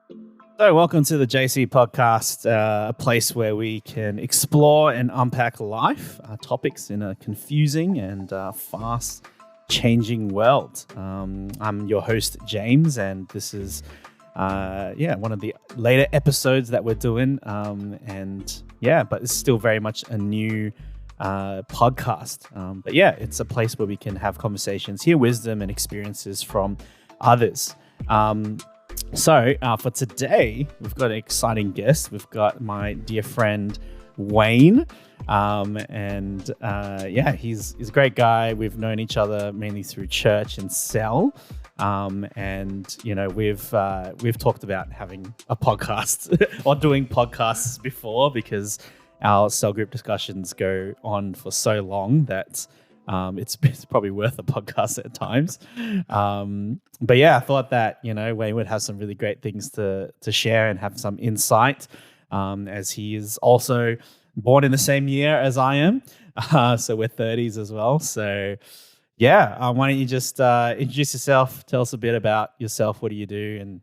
So, welcome to the JC podcast, a place where we can explore and unpack life topics in a confusing and fast changing world. I'm your host, James, and this is one of the later episodes that we're doing. But it's still very much a new podcast. It's a place where we can have conversations, hear wisdom and experiences from others. For today, we've got an exciting guest. We've got my dear friend, Wayne. He's a great guy. We've known each other mainly through church and cell. We've talked about having a podcast or doing podcasts before because our cell group discussions go on for so long that it's probably worth a podcast at times. I thought that, Wayne would have some really great things to share and have some insight, as he is also born in the same year as I am. So we're 30s as well. So why don't you just introduce yourself, tell us a bit about yourself, what do you do? And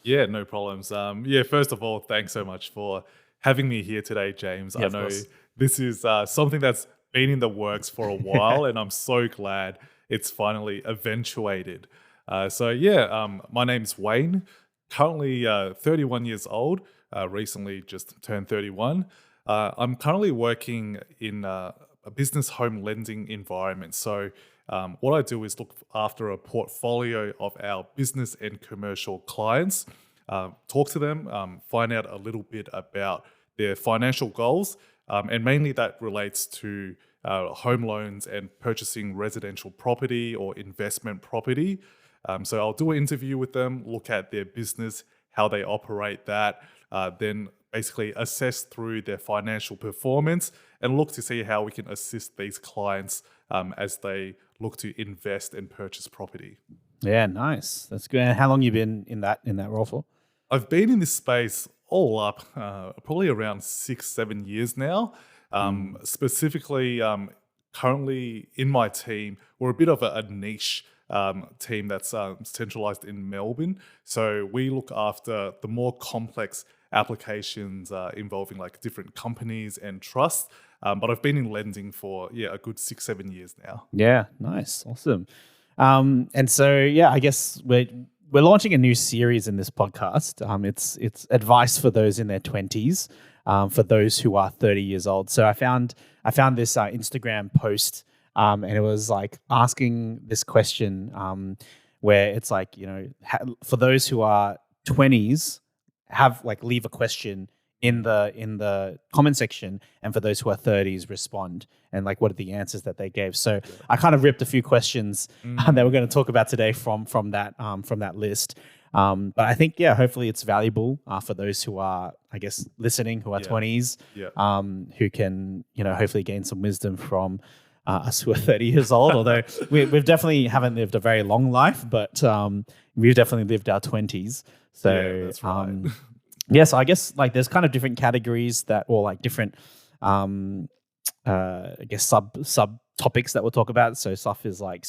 Yeah, no problems. First of all, thanks so much for having me here today, James. I know this is something that's been in the works for a while, and I'm so glad it's finally eventuated. My name's Wayne, currently 31 years old, recently just turned 31. I'm currently working in a business home lending environment. So what I do is look after a portfolio of our business and commercial clients, talk to them, find out a little bit about their financial goals, and mainly that relates to home loans and purchasing residential property or investment property. So I'll do an interview with them, look at their business, how they operate that, then basically assess through their financial performance and look to see how we can assist these clients as they look to invest and purchase property. Yeah, nice. That's good. And how long you been in that role for? I've been in this space all up probably around 6-7 years now. Specifically, currently in my team, we're a bit of a niche team that's centralized in Melbourne. So we look after the more complex applications involving like different companies and trusts. But I've been in lending for a good 6-7 years now. Yeah, nice, awesome. I guess we're launching a new series in this podcast. It's advice for those in their 20s, for those who are 30 years old. So I found this Instagram post, and it was like asking this question, where it's like, for those who are 20s, leave a question in the comment section, and for those who are 30s, respond and like what are the answers that they gave. So I kind of ripped a few questions that we're going to talk about today from that list. But I think hopefully it's valuable for those who are, I guess, listening, who are 20s, who can hopefully gain some wisdom from us who are 30 years old. Although we've definitely haven't lived a very long life, but we've definitely lived our 20s. So that's right. So I guess like there's kind of different categories or like different, I guess sub topics that we'll talk about. So stuff is like,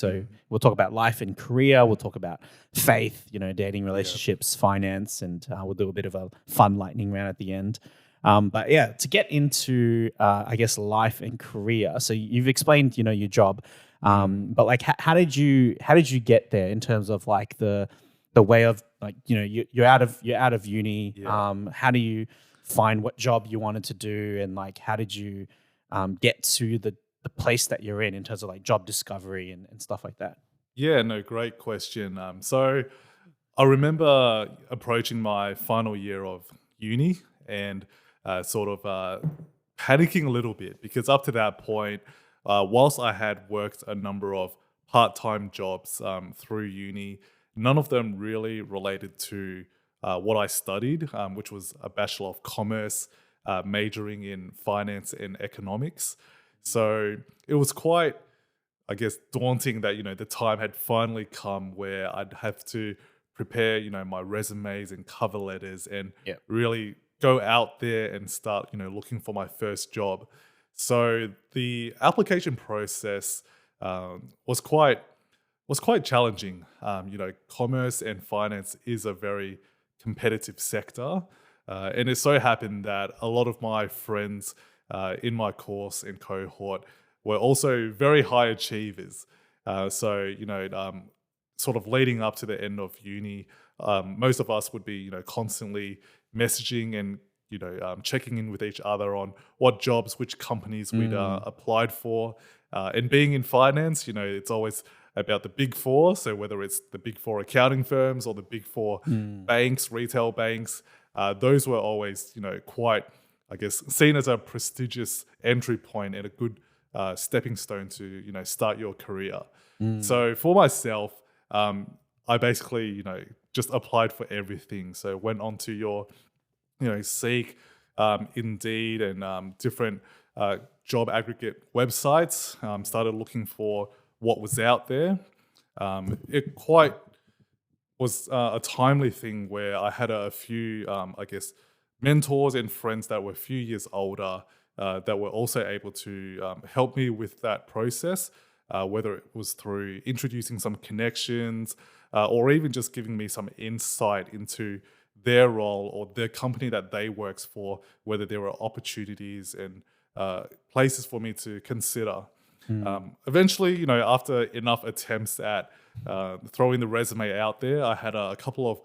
we'll talk about life and career. We'll talk about faith, dating, relationships, finance, and we'll do a bit of a fun lightning round at the end. To get into, I guess, life and career. So you've explained, your job, but like, how did you get there in terms of like the way of like, you're out of uni. How do you find what job you wanted to do, and like, how did you get to the place that you're in terms of like job discovery and stuff like that? Yeah, no, great question. So I remember approaching my final year of uni and panicking a little bit, because up to that point, whilst I had worked a number of part-time jobs through uni, none of them really related to what I studied, which was a Bachelor of Commerce, majoring in finance and economics. So it was quite, I guess, daunting that, the time had finally come where I'd have to prepare, my resumes and cover letters and really go out there and start, looking for my first job. So the application process was quite challenging. Commerce and finance is a very competitive sector. And it so happened that a lot of my friends in my course and cohort were also very high achievers. So, sort of leading up to the end of uni, most of us would be, constantly messaging and, checking in with each other on what jobs, which companies we'd applied for. And being in finance, it's always about the big four. So whether it's the big four accounting firms or the big four banks, retail banks, those were always, quite, I guess, seen as a prestigious entry point and a good stepping stone to, start your career. So for myself, I basically, just applied for everything. So went onto your, Seek, Indeed, and different job aggregate websites. Started looking for what was out there. It quite was a timely thing where I had a few, I guess, mentors and friends that were a few years older that were also able to help me with that process, whether it was through introducing some connections or even just giving me some insight into their role or the company that they works for, whether there were opportunities and places for me to consider. Eventually, after enough attempts at throwing the resume out there, I had a couple of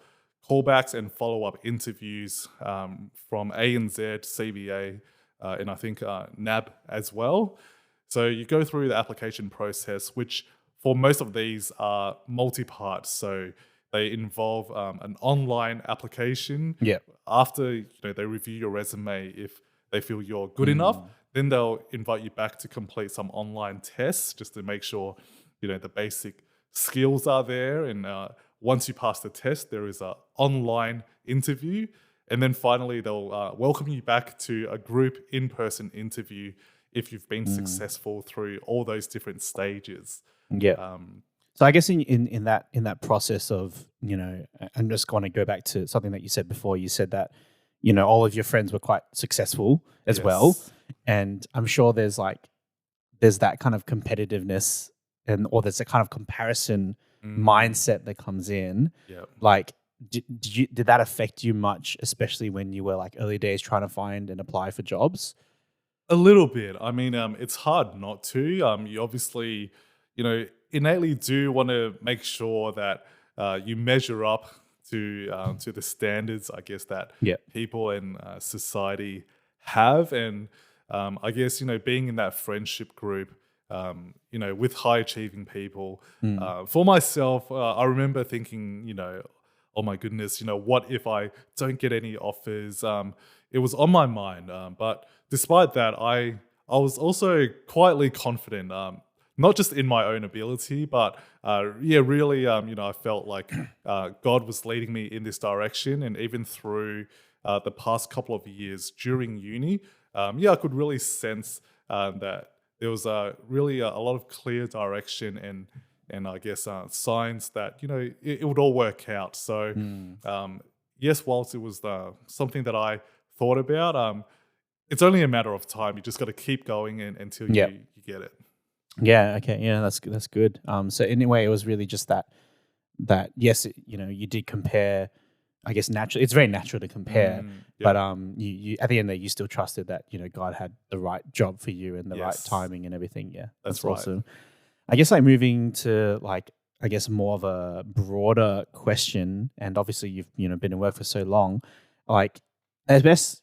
callbacks and follow-up interviews from ANZ, CBA, and I think NAB as well. So you go through the application process, which for most of these are multi-part. So they involve an online application. Yeah. After they review your resume, if they feel you're good enough, then they'll invite you back to complete some online tests just to make sure the basic skills are there. And once you pass the test, there is an online interview. And then finally, they'll welcome you back to a group in-person interview if you've been successful through all those different stages. Yeah. So I guess in that process of, I'm just going to go back to something that you said before. You said that, all of your friends were quite successful as well. And I'm sure there's that kind of competitiveness or there's a kind of comparison mindset that comes in. Yeah. Like, did that affect you much, especially when you were early days trying to find and apply for jobs? A little bit. I mean, it's hard not to. You obviously, innately do want to make sure that you measure up to the standards, I guess, that people and society have. And I guess, being in that friendship group, with high achieving people. For myself, I remember thinking, oh my goodness, what if I don't get any offers? It was on my mind. But despite that, I was also quietly confident, not just in my own ability, but really, I felt like God was leading me in this direction. And even through the past couple of years during uni, I could really sense that there was really a lot of clear direction and I guess signs that it would all work out. So yes, whilst it was something that I thought about, it's only a matter of time. You just got to keep going until you get it. Yeah. Okay. Yeah, that's good. So in a way, it was really just that yes, you did compare. I guess naturally, it's very natural to compare, but you at the end, you still trusted that God had the right job for you and the right timing and everything. Yeah, that's right. awesome. I guess moving to I guess more of a broader question, and obviously you've been in work for so long, as best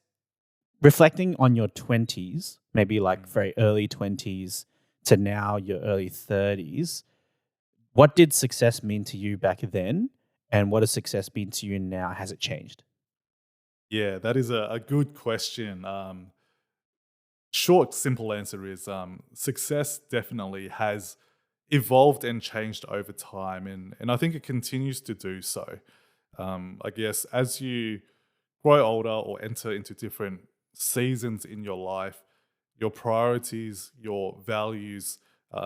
reflecting on your 20s, maybe very early 20s to now your early 30s. What did success mean to you back then? And what has success been to you now? Has it changed? Yeah, that is a good question. Short, simple answer is success definitely has evolved and changed over time. And I think it continues to do so. I guess as you grow older or enter into different seasons in your life, your priorities, your values,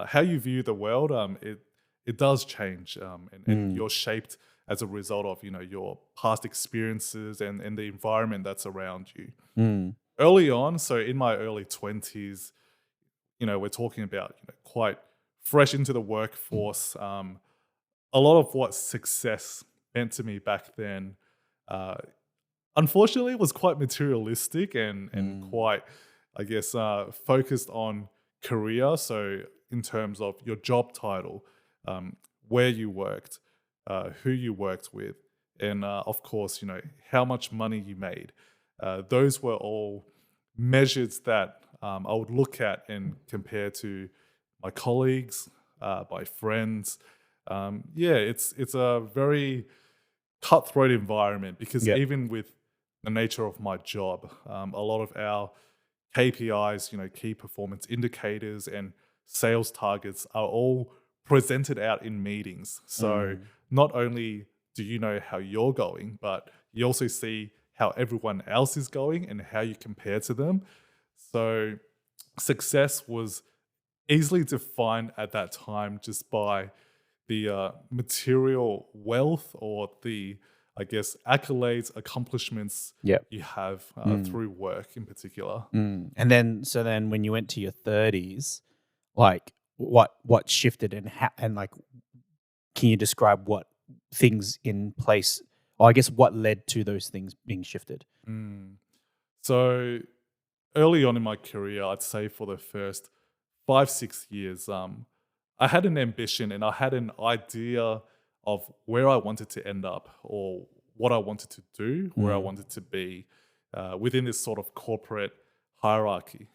how you view the world, it does change, and you're shaped as a result of your past experiences and the environment that's around you. Early on, so in my early 20s, we're talking about quite fresh into the workforce. A lot of what success meant to me back then uh, unfortunately was quite materialistic and Mm. quite, I guess, focused on career. So in terms of your job title, where you worked, who you worked with, and of course, how much money you made. Those were all measures that I would look at and compare to my colleagues, my friends. Yeah, it's a very cutthroat environment because Yep. even with the nature of my job, a lot of our KPIs, key performance indicators and sales targets are all presented out in meetings. So Mm. not only do you know how you're going, but you also see how everyone else is going and how you compare to them. So success was easily defined at that time just by the material wealth or the, I guess, accolades, accomplishments Yep. you have Mm. through work in particular. Mm. And then, so then when you went to your 30s, like what shifted and how, and like, can you describe what things in place, or I guess what led to those things being shifted? Mm. So early on in my career, I'd say for the first 5, 6 years, I had an ambition and I had an idea of where I wanted to end up or what I wanted to do, where I Mm. wanted to be within this sort of corporate hierarchy.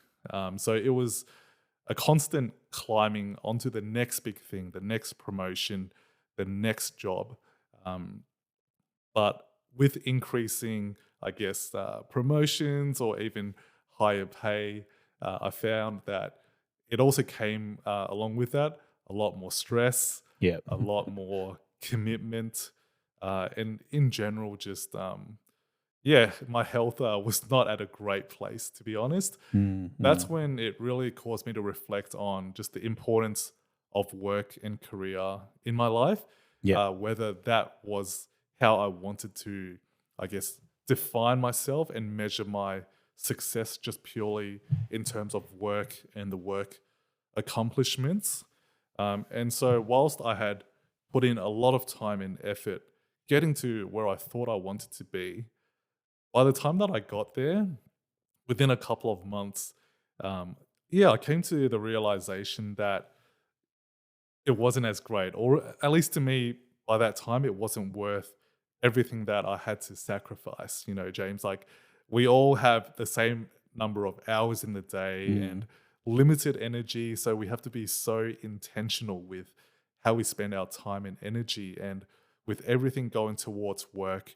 So it was a constant climbing onto the next big thing, the next promotion, the next job. Um, but with increasing, I guess, promotions or even higher pay, I found that it also came along with that a lot more stress, Yep. a lot more commitment, and in general, just yeah, my health was not at a great place, to be honest. Mm. That's Mm. when it really caused me to reflect on just the importance of work and career in my life, Yep. whether that was how I wanted to, I guess, define myself and measure my success just purely in terms of work and the work accomplishments. And so, whilst I had put in a lot of time and effort getting to where I thought I wanted to be, by the time that I got there, within a couple of months, yeah, I came to the realization that it wasn't as great, or at least to me, by that time, it wasn't worth everything that I had to sacrifice. James, like we all have the same number of hours in the day Mm. and limited energy. So we have to be so intentional with how we spend our time and energy. And with everything going towards work,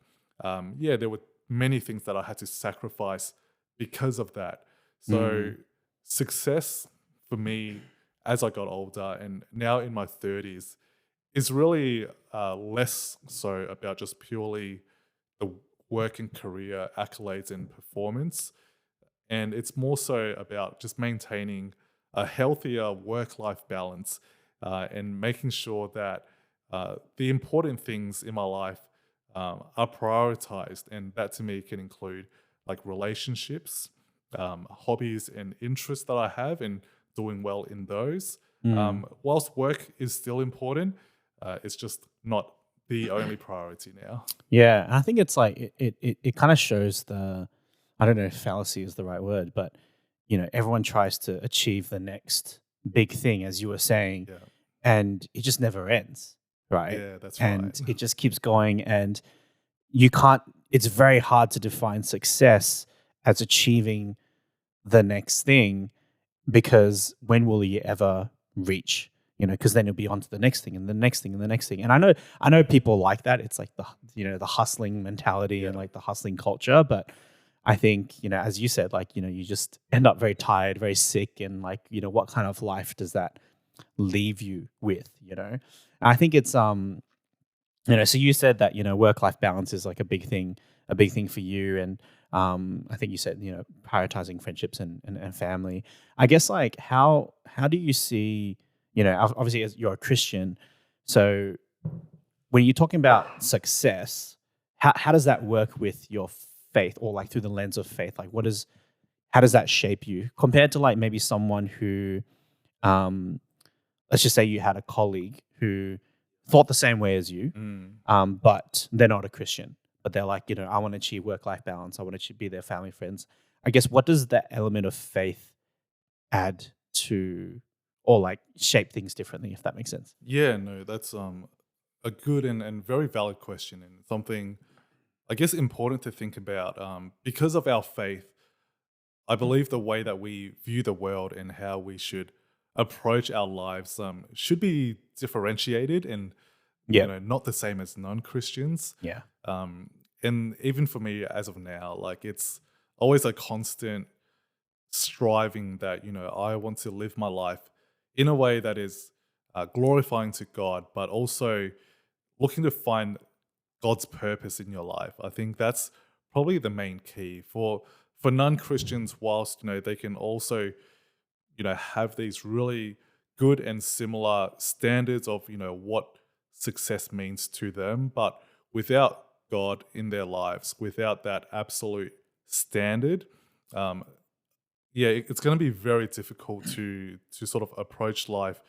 yeah, there were many things that I had to sacrifice because of that. So Mm. success for me as I got older and now in my 30s is really less so about just purely the work and career accolades and performance. And it's more so about just maintaining a healthier work life balance and making sure that the important things in my life are prioritized. And that to me can include like relationships, hobbies, and interests that I have, and doing well in those. Mm. Whilst work is still important, it's just not the only priority now. Yeah, and I think it's like it kind of shows the, I don't know if fallacy is the right word, but everyone tries to achieve the next big thing, as you were saying, Yeah. and it just never ends, right? Yeah, that's right. And it just keeps going, and you can't. It's very hard to define success as achieving the next thing, because when will you ever reach? Because then you'll be on to the next thing and the next thing and the next thing. And I know people like that. It's like the hustling mentality and Yeah. like the hustling culture. But I think, as you said, like, you just end up very tired, very sick. And like, what kind of life does that leave you with, And I think it's, so you said that, work life balance is like a big thing for you. And I think you said, prioritizing friendships and family. I guess, like, how do you see, obviously, as you're a Christian, so when you're talking about success, how does that work with your faith, or like through the lens of faith? Like, how does that shape you compared to like maybe someone who, um, let's just say you had a colleague who thought the same way as you, Mm. but they're not a Christian. but they're like, I want to achieve work-life balance. I want to be their family, friends. I guess what does that element of faith add to, or like shape things differently, if that makes sense? Yeah, no, that's a good and very valid question, and something I guess important to think about. Because of our faith, I believe the way that we view the world and how we should approach our lives should be differentiated and Yeah. not the same as non-Christians. Yeah. Um, and even for me as of now, like it's always a constant striving that I want to live my life in a way that is glorifying to God, but also looking to find God's purpose in your life. I think that's probably the main key for non-Christians. Whilst they can also have these really good and similar standards of what success means to them, but without God in their lives, without that absolute standard, um, yeah, it's going to be very difficult to sort of approach life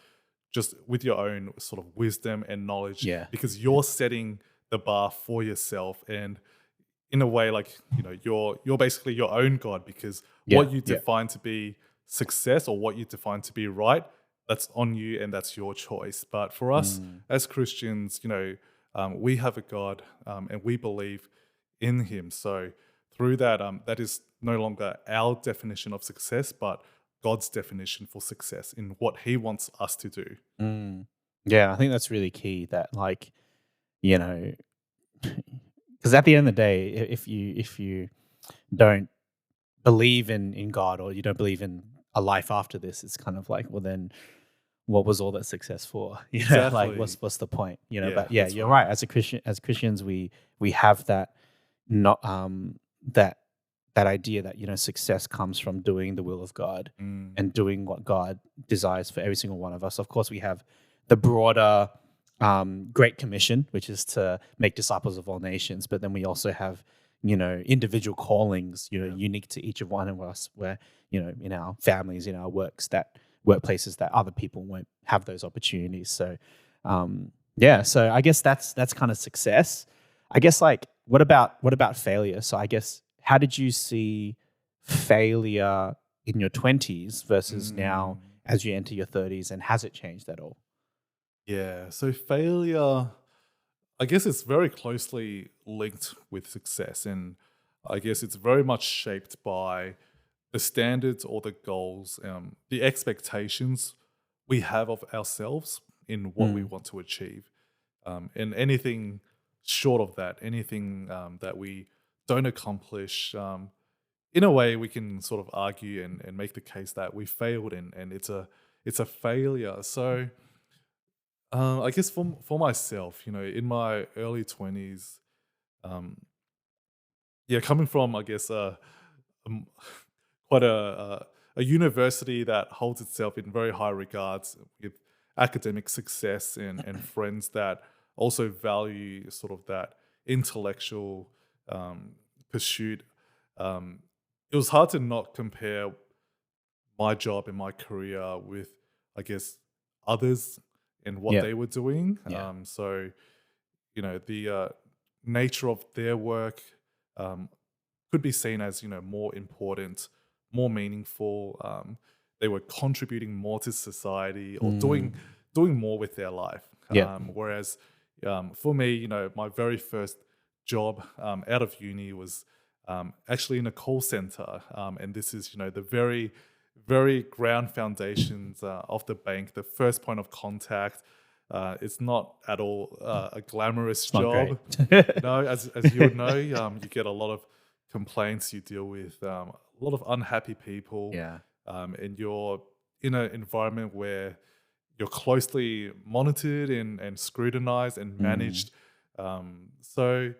just with your own sort of wisdom and knowledge, Yeah. because you're setting the bar for yourself, and in a way, like you're basically your own god, because Yeah. what you Yeah. define to be success or what you define to be right, that's on you and that's your choice. But for us Mm. as Christians, we have a God, and we believe in Him. So through that, that is no longer our definition of success, but God's definition for success in what He wants us to do. Mm. Yeah, I think that's really key. That like, you know, because at the end of the day, if you don't believe in God, or you don't believe in a life after this, it's kind of like, well, then what was all that success for? Like Exactly. what's the point? Yeah, But yeah, that's you're right. right. As Christians, we have that not that that idea that success comes from doing the will of God Mm, and doing what God desires for every single one of us. Of course, we have the broader Great Commission, which is to make disciples of all nations, but then we also have individual callings, yeah. unique to each of one of us, where in our families, in our workplaces, that other people won't have those opportunities. So yeah, so I guess that's kind of success. I guess, like, what about failure? So I guess, how did you see failure in your 20s versus now Mm. as you enter your 30s, and has it changed at all? Yeah, so failure, I guess it's very closely linked with success. And I guess it's very much shaped by the standards or the goals, the expectations we have of ourselves in what we Mm, want to achieve. And anything short of that, anything that we don't accomplish, in a way, we can sort of argue and make the case that we failed, and it's a failure. So I guess for myself, in my early 20s, um, yeah, coming from, I guess, um, quite a university that holds itself in very high regards with academic success, and friends that also value sort of that intellectual um, pursuit. Um, it was hard to not compare my job and my career with, I guess, others and what yeah, they were doing. yeah. So the nature of their work um, could be seen as more important, more meaningful. They were contributing more to society, or doing Mm, doing more with their life. yeah, Whereas for me, my very first job out of uni was actually in a call center, and this is the very very ground foundations of the bank, the first point of contact. It's not at all a glamorous it's not great. job. No, as you would know, you get a lot of complaints. You deal with a lot of unhappy people, Yeah. and you're in an environment where you're closely monitored and scrutinized and Mm, managed. So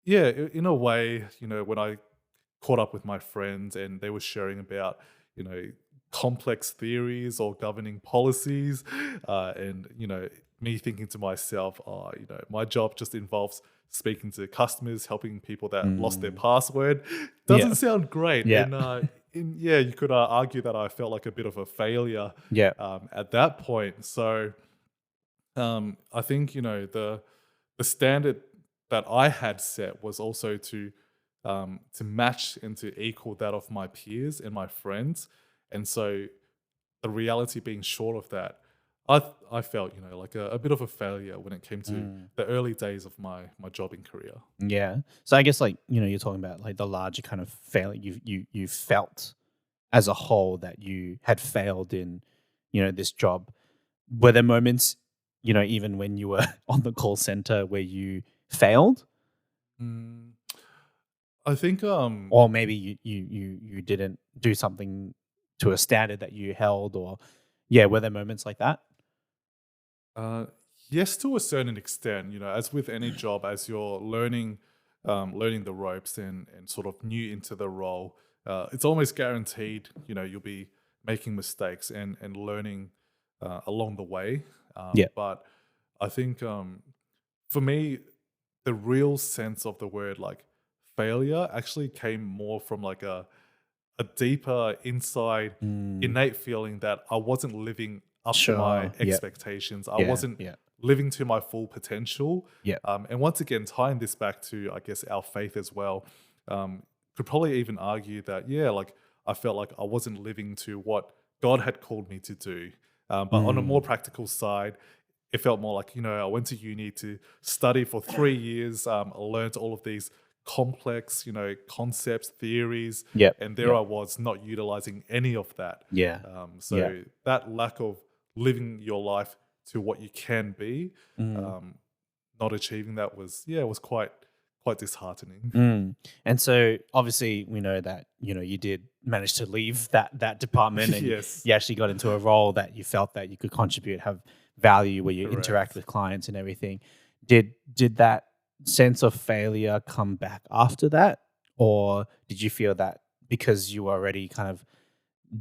yeah, in a way, when I caught up with my friends and they were sharing about, you know, complex theories or governing policies, and me thinking to myself, oh, my job just involves speaking to customers, helping people that lost their mm, password. yeah, Doesn't sound great, yeah, and yeah, you could argue that I felt like a bit of a failure yeah. at that point. So I think the standard that I had set was also to match and to equal that of my peers and my friends. And so the reality being short of that, I felt, like a bit of a failure when it came to Mm. the early days of my jobbing career. Yeah. So I guess like, you're talking about like the larger kind of failure you felt as a whole that you had failed in, this job. Were there moments, even when you were on the call center where you failed? Mm, I think Or maybe you didn't do something to a standard that you held, or yeah, were there moments like that? Uh, yes, to a certain extent. As with any job, as you're learning the ropes and sort of new into the role, it's almost guaranteed. You'll be making mistakes and learning along the way. Yeah. But I think for me, the real sense of the word like failure actually came more from like a deeper inside Mm, innate feeling that I wasn't living up to my sure. Yep. expectations. I Yeah. wasn't Yeah. living to my full potential. Yep. And once again, tying this back to, I guess, our faith as well, could probably even argue that, yeah, like I felt like I wasn't living to what God had called me to do. But on a more Mm, practical side, it felt more like, I went to uni to study for 3 years. I learned all of these complex, concepts, theories, yep. and there Yep. I was not utilizing any of that. Yeah. Yeah. So that lack of living your life to what you can be, Mm. um, not achieving that was, yeah, it was quite disheartening. Mm. And so obviously we know that, you did manage to leave that department, and Yes, you actually got into a role that you felt that you could contribute, have value, where you interact correct. with clients and everything. Did that sense of failure come back after that? Or did you feel that because you were already kind of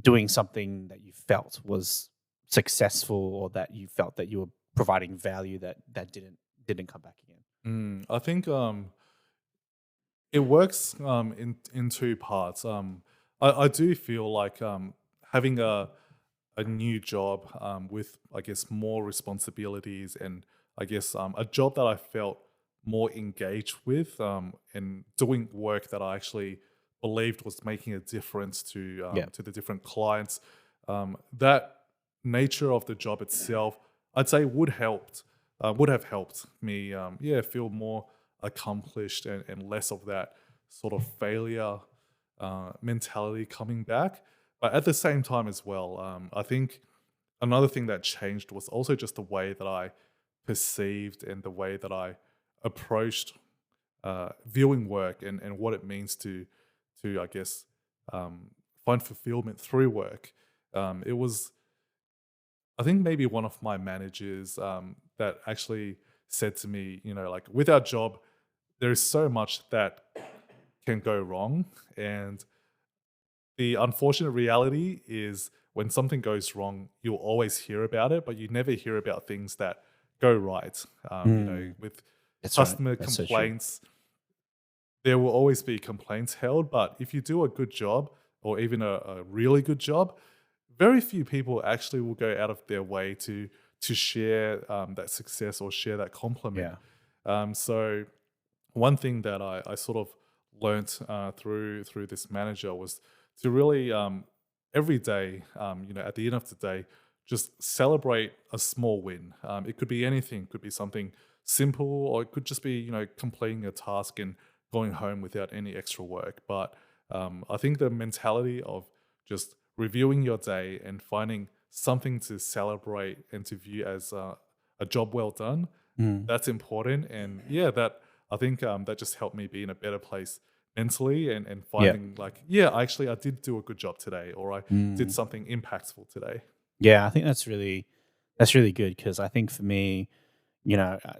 doing something that you felt was successful, or that you felt that you were providing value, that didn't come back again? I think it works in two parts. I do feel like having a new job with, I guess, more responsibilities and I guess a job that I felt more engaged with and doing work that I actually believed was making a difference Yeah. to the different clients. That nature of the job itself, I'd say, would have helped me, yeah, feel more accomplished and less of that sort of failure mentality coming back. But at the same time as well, I think another thing that changed was also just the way that I perceived and the way that I approached viewing work and what it means to I guess find fulfillment through work. It was, I think, maybe one of my managers that actually said to me, like with our job, there is so much that can go wrong, and the unfortunate reality is when something goes wrong, you'll always hear about it, but you never hear about things that go right. Mm. With That's right. customer That's so true. complaints, there will always be complaints held, but if you do a good job or even a really good job, very few people actually will go out of their way to share that success or share that compliment. Yeah. So one thing that I sort of learnt through this manager was to really every day, at the end of the day, just celebrate a small win. It could be anything, could be something simple, or it could just be completing a task and going home without any extra work. But I think the mentality of just reviewing your day and finding something to celebrate and to view as a job well done, Mm. that's important. And yeah, that I think that just helped me be in a better place mentally and Yeah. finding like, yeah, actually I did do a good job today, or I did Mm. something impactful today. Yeah, I think that's really good, because I think for me,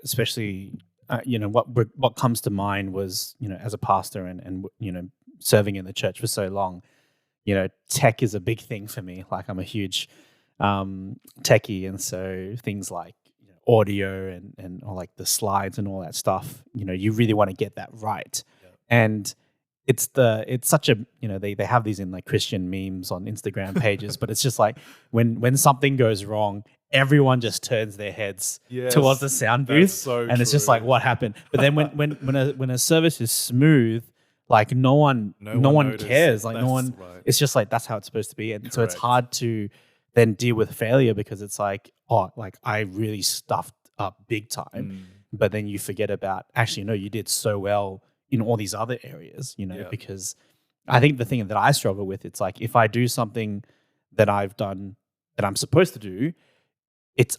especially, what comes to mind was, as a pastor, and serving in the church for so long, tech is a big thing for me. Like, I'm a huge techie, and so things like, audio, and or like the slides and all that stuff, you really want to get that right. Yeah. And it's such a, they have these in like Christian memes on Instagram pages, but it's just like when something goes wrong, everyone just turns their heads towards the Yes, sound that's booth, so and it's just like, true. what happened? But then when a service is smooth, like no one No no one one notices. cares, like no That's one. right. It's just like that's how it's supposed to be, and so it's Correct. hard to then deal with failure because it's like, oh, like I really stuffed up big time, Mm, but then you forget about, actually no, you did so well in all these other areas, yeah. because I think the thing that I struggle with, it's like if I do something that I've done that I'm supposed to do,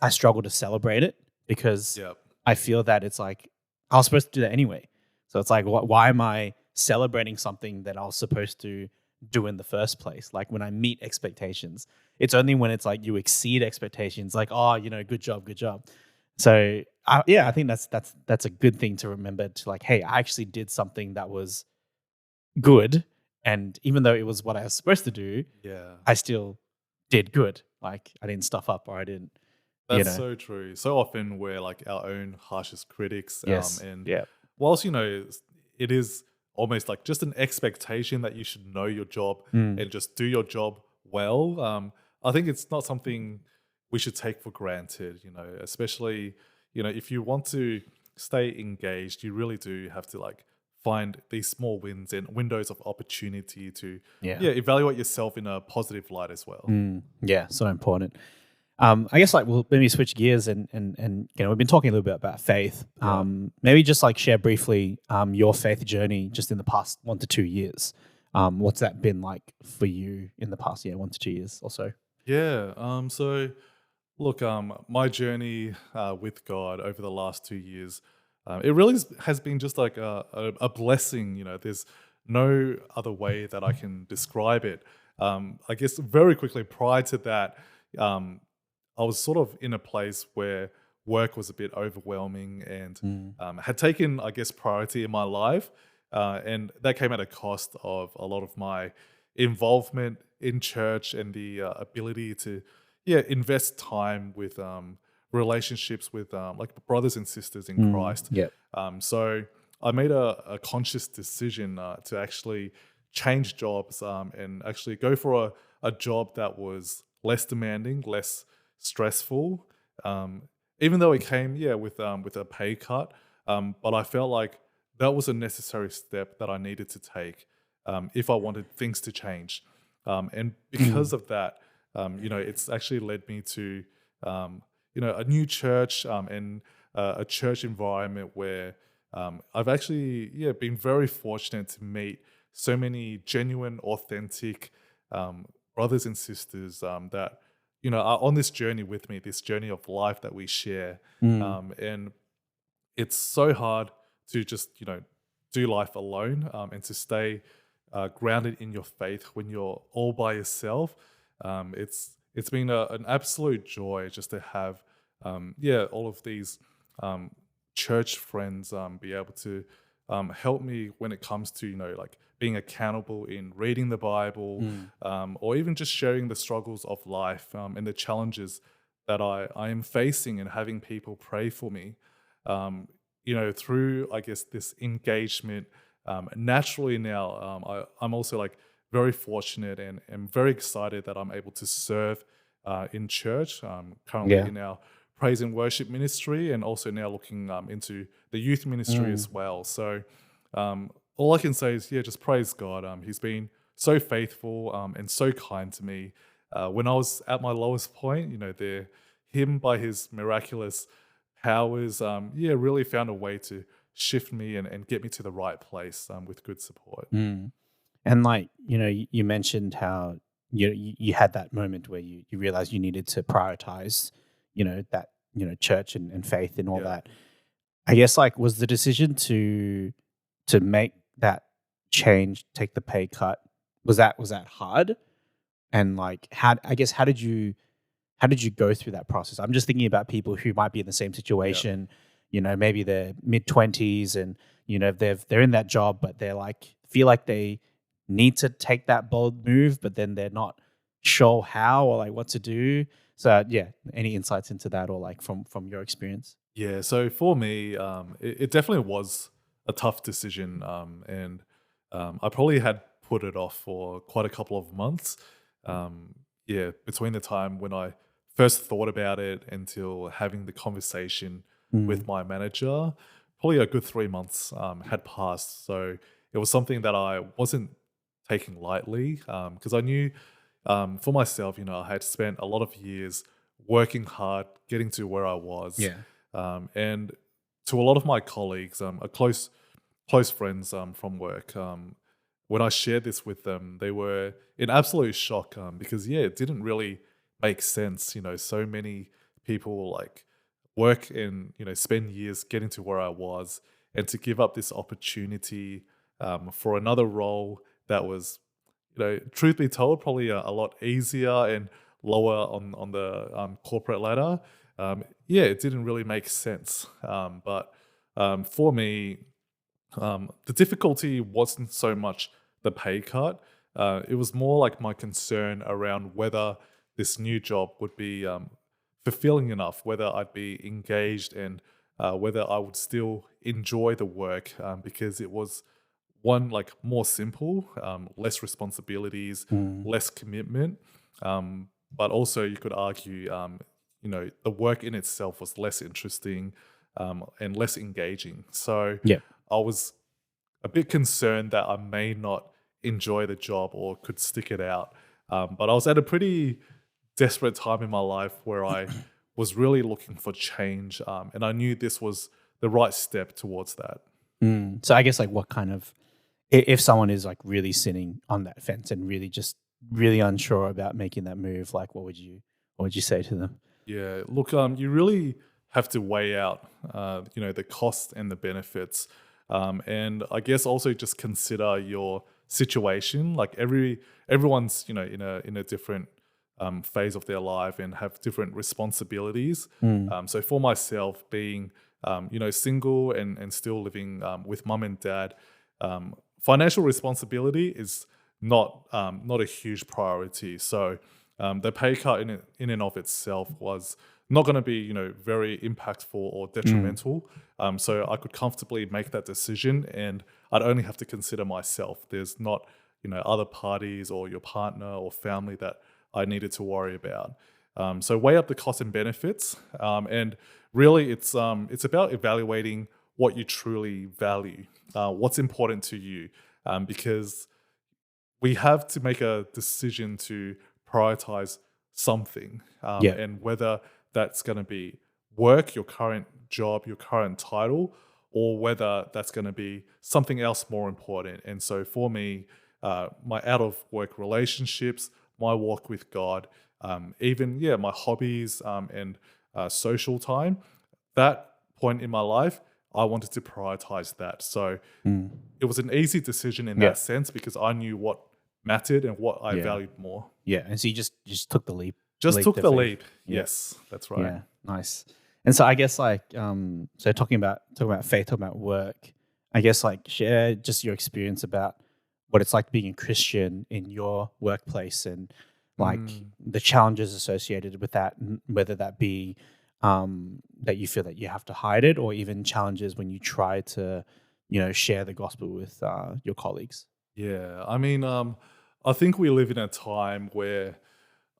I struggle to celebrate it because Yep. I feel that it's like I was supposed to do that anyway. So it's like, why am I celebrating something that I was supposed to do in the first place? Like when I meet expectations, it's only when it's like you exceed expectations, like, oh, good job, good job. So yeah, I think that's a good thing to remember, to like, hey, I actually did something that was good, and even though it was what I was supposed to do, Yeah. I still did good. Like I didn't stuff up, or I didn't, you That's know. so true. So often we're like our own harshest critics. Yes. And Yeah. whilst, it is almost like just an expectation that you should know your job Mm. and just do your job well, I think it's not something we should take for granted, especially, if you want to stay engaged, you really do have to like find these small wins and windows of opportunity to, Yeah. yeah, evaluate yourself in a positive light as well. Yeah. So important. I guess like we'll maybe switch gears, and we've been talking a little bit about faith. Yeah. Maybe just like share briefly your faith journey just in the past 1 to 2 years. What's that been like for you in the past 1 to 2 years or so? Yeah. So look, my journey with God over the last 2 years, it really has been just like a blessing. There's no other way that I can describe it. I guess very quickly prior to that, um, I was sort of in a place where work was a bit overwhelming and Mm. had taken, I guess, priority in my life. And that came at a cost of a lot of my involvement in church and the ability to, yeah, invest time with relationships with like brothers and sisters in Christ. Yep. So I made a conscious decision to actually change jobs and actually go for a job that was less demanding, less stressful. Um, Even though it came, yeah, with a pay cut, but I felt like that was a necessary step that I needed to take if I wanted things to change. And because Mm. of that, it's actually led me to, a new church and a church environment where I've actually, yeah, been very fortunate to meet so many genuine, authentic brothers and sisters that, are on this journey with me, this journey of life that we share. Mm. And it's so hard to just do life alone and to stay grounded in your faith when you're all by yourself. It's been an absolute joy just to have yeah, all of these um, church friends be able to help me when it comes to like being accountable in reading the Bible, Mm. or even just sharing the struggles of life and the challenges that I am facing, and having people pray for me. Through, I guess, this engagement, naturally now, I'm also like very fortunate and am very excited that I'm able to serve in church, currently Yeah. in our praise and worship ministry, and also now looking into the youth ministry Mm. as well. So all I can say is, yeah, just praise God. He's been so faithful and so kind to me. When I was at my lowest point, him by his miraculous powers, yeah, really found a way to shift me and get me to the right place with good support. Mm. And like, you mentioned how you had that moment where you realized you needed to prioritize, that, church and faith and all Yeah. that. I guess like, was the decision to make that change, take the pay cut, was that hard? And like, how did you go through that process? I'm just thinking about people who might be in the same Yeah. situation, maybe they're mid-20s, and they're in that job, but they're like, feel like they need to take that bold move, but then they're not sure how or like what to do. So yeah, any insights into that, or like from your experience? Yeah, so for me, it definitely was a tough decision, and I probably had put it off for quite a couple of months. Yeah, between the time when I first thought about it until having the conversation Mm. with my manager, probably a good 3 months had passed. So it was something that I wasn't taking lightly because I knew for myself, I had spent a lot of years working hard, getting to where I was, Yeah. and to a lot of my colleagues, a close friends from work. When I shared this with them, they were in absolute shock because yeah, it didn't really make sense. So many people like work and spend years getting to where I was, and to give up this opportunity for another role that was, truth be told, probably a lot easier and lower on the corporate ladder. Yeah, it didn't really make sense. But for me, the difficulty wasn't so much the pay cut. It was more like my concern around whether this new job would be fulfilling enough, whether I'd be engaged, and whether I would still enjoy the work because it was one, like, more simple, less responsibilities, Mm. less commitment. But also, you could argue, the work in itself was less interesting and less engaging. So Yeah. I was a bit concerned that I may not enjoy the job or could stick it out. But I was at a pretty desperate time in my life where I was really looking for change, and I knew this was the right step towards that. Mm. So I guess like what kind of if someone is like really sitting on that fence and really just really unsure about making that move, like what would you say to them? Yeah, look, you really have to weigh out, the cost and the benefits, and I guess also just consider your situation. Like everyone's, in a different phase of their life and have different responsibilities. Mm. So for myself, being single and still living with mum and dad, financial responsibility is not a huge priority. So the pay cut in and of itself was not going to be, very impactful or Mm. detrimental. So I could comfortably make that decision, and I'd only have to consider myself. There's not, other parties or your partner or family that I needed to worry about. So weigh up the costs and benefits, and really, it's about evaluating what you truly value, what's important to you, because we have to make a decision to prioritize something, Yeah. and whether that's going to be work, your current job, your current title, or whether that's going to be something else more important. And so for me, my out of work relationships, my walk with God, even, yeah, my hobbies and social time, that point in my life, I wanted to prioritize that. So Mm. it was an easy decision in Yeah. that sense because I knew what mattered and what I Yeah. valued more. Yeah. And so you just took the leap Just leap took of the faith. leap. Yeah. Yes, that's right. Yeah. Nice. And so I guess like so talking about faith, talking about work, I guess like share just your experience about what it's like being a Christian in your workplace and like Mm. the challenges associated with that, whether that be that you feel that you have to hide it or even challenges when you try to, share the gospel with your colleagues. Yeah, I mean, I think we live in a time where,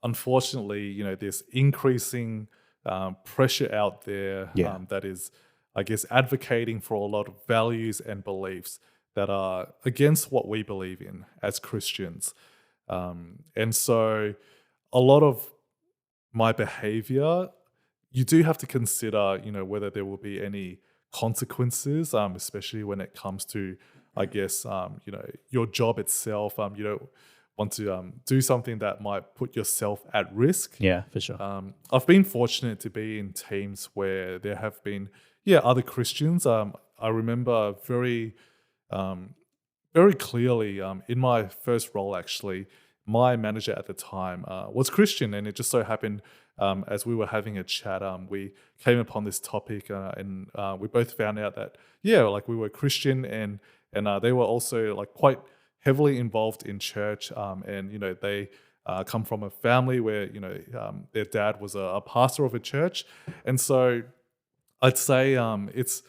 unfortunately, there's increasing pressure out there Yeah. that is, I guess, advocating for a lot of values and beliefs that are against what we believe in as Christians. And so a lot of my behavior, you do have to consider, whether there will be any consequences, especially when it comes to, I guess, your job itself. You don't want to do something that might put yourself at risk. Yeah, for sure. I've been fortunate to be in teams where there have been, yeah, other Christians. I remember um, very clearly in my first role, actually, my manager at the time was Christian, and it just so happened as we were having a chat, we came upon this topic, and we both found out that yeah, like we were Christian, and they were also like quite heavily involved in church, and they come from a family where their dad was a pastor of a church, and so I'd say it's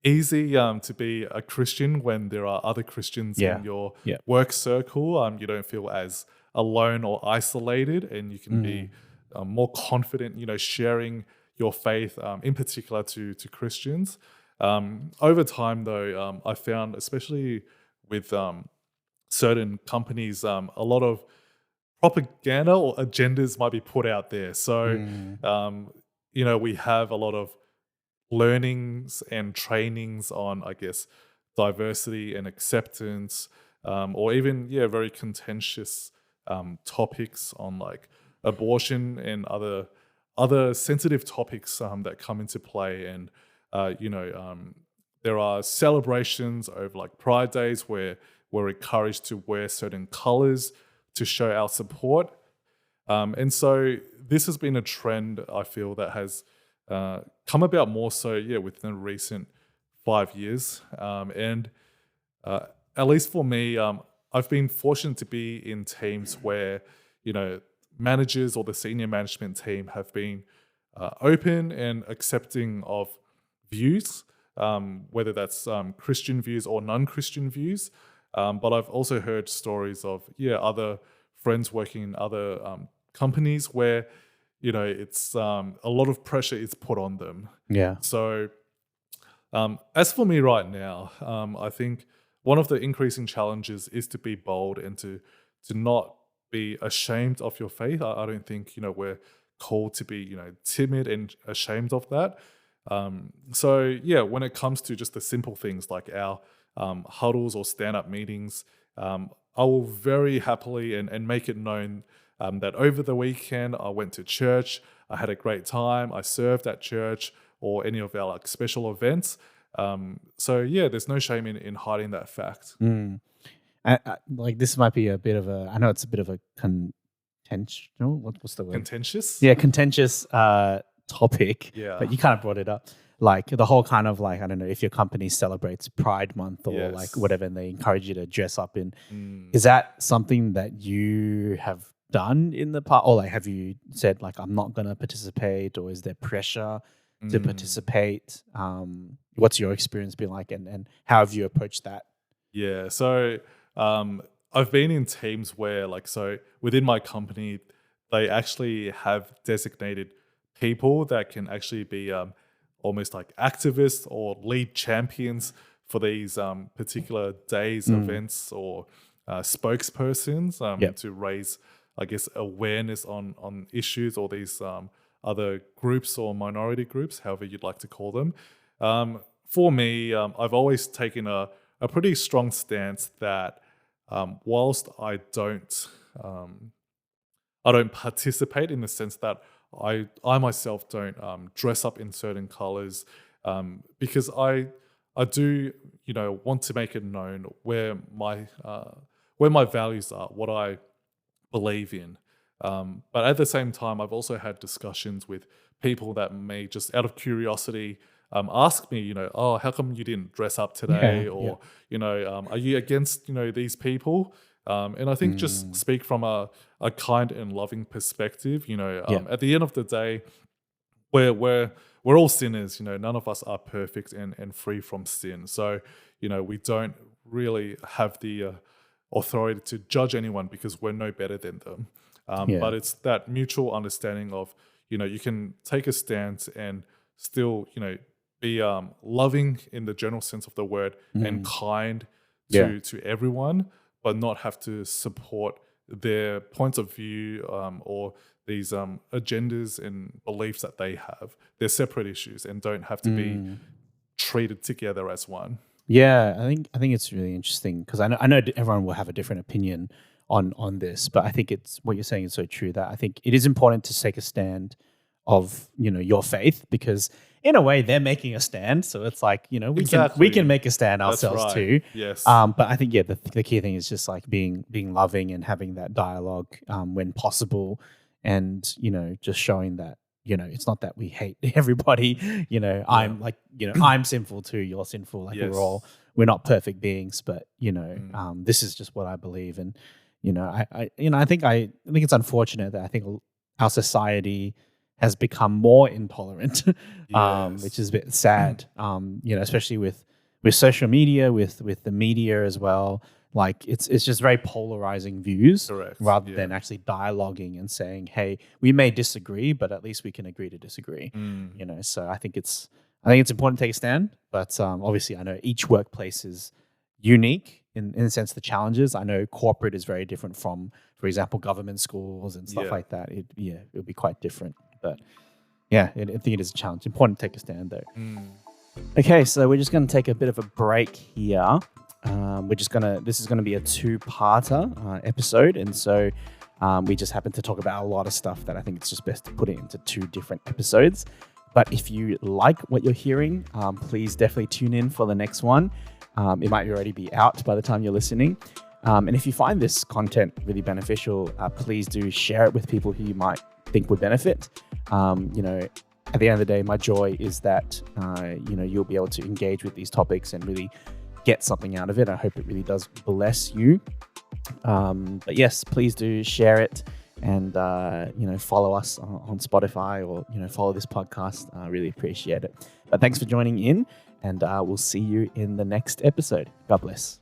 easy to be a Christian when there are other Christians in Yeah. your Yeah. work circle. You don't feel as alone or isolated, and you can be Mm. more confident, sharing your faith, in particular to Christians. Over time, though, I found, especially with certain companies, a lot of propaganda or agendas might be put out there. So, Mm. we have a lot of learnings and trainings on, I guess, diversity and acceptance, or even, very contentious topics on like abortion and other sensitive topics that come into play. And there are celebrations over like Pride Days where we're encouraged to wear certain colors to show our support. And so this has been a trend, I feel, that has come about more so, within the recent 5 years. And at least for me, I've been fortunate to be in teams where, managers or the senior management team have been open and accepting of views, whether that's Christian views or non-Christian views. But I've also heard stories of, other friends working in other companies where, it's a lot of pressure is put on them. Yeah. So as for me right now, I think one of the increasing challenges is to be bold and to not be ashamed of your faith. I don't think, we're called to be, timid and ashamed of that. So when it comes to just the simple things like our huddles or stand-up meetings, I will very happily and make it known that over the weekend I went to church, I had a great time, I served at church or any of our like special events. So there's no shame in hiding that fact. Mm. Like this might be a bit of a, I know it's a bit of a contentional, what's the word? Contentious? Yeah, contentious topic, Yeah. but you kind of brought it up. Like the whole kind of like, I don't know, if your company celebrates Pride Month or like Yes. whatever, and they encourage you to dress up in, Mm. is that something that you have done in the past? Or like, have you said like, I'm not going to participate, or is there pressure to participate? What's your experience been like, and how have you approached that? Yeah. So I've been in teams where, like, so within my company, they actually have designated people that can actually be almost like activists or lead champions for these particular days, events, or spokespersons to raise, I guess, awareness on issues or these other groups or minority groups, however you'd like to call them. For me, I've always taken a pretty strong stance that whilst I don't participate in the sense that I myself don't dress up in certain colors, because I do want to make it known where my values are, what I believe in. But at the same time, I've also had discussions with people that may just out of curiosity ask me, oh, how come you didn't dress up today? Or, are you against, these people? And I think just speak from a kind and loving perspective. At the end of the day, we're all sinners. None of us are perfect and free from sin. So we don't really have the authority to judge anyone because we're no better than them. But it's that mutual understanding of you can take a stance and still be loving in the general sense of the word and kind to everyone, but not have to support their points of view or these agendas and beliefs that they have. They're separate issues and don't have to be treated together as one. Yeah, I think it's really interesting because I know everyone will have a different opinion on this, but I think it's what you're saying is so true that I think it is important to take a stand of your faith, because in a way they're making a stand, so it's like we can make a stand ourselves too. Yes. But I think the key thing is just like being loving and having that dialogue when possible, and just showing that it's not that we hate everybody. I'm like I'm sinful too, you're sinful, like Yes. we're not perfect beings, but this is just what I believe. And I think it's unfortunate that I think our society has become more intolerant, Yes. which is a bit sad. Especially with social media, with the media as well. Like it's just very polarizing views Correct. rather Yeah. than actually dialoguing and saying, "Hey, we may disagree, but at least we can agree to disagree." So I think it's important to take a stand. But obviously, I know each workplace is unique in the sense of the challenges. I know corporate is very different from, for example, government schools and stuff like that. It'll be quite different. But yeah, I think it is a challenge. Important to take a stand though. Okay, so we're just going to take a bit of a break here. This is gonna be a two-parter episode, and so we just happen to talk about a lot of stuff that I think it's just best to put it into two different episodes. But if you like what you're hearing, please definitely tune in for the next one. It might already be out by the time you're listening. And if you find this content really beneficial, please do share it with people who you might think would benefit. At the end of the day, my joy is that you'll be able to engage with these topics and really get something out of it. I hope it really does bless you. But yes, please do share it and follow us on Spotify or follow this podcast. I really appreciate it. But thanks for joining in, and we'll see you in the next episode. God bless.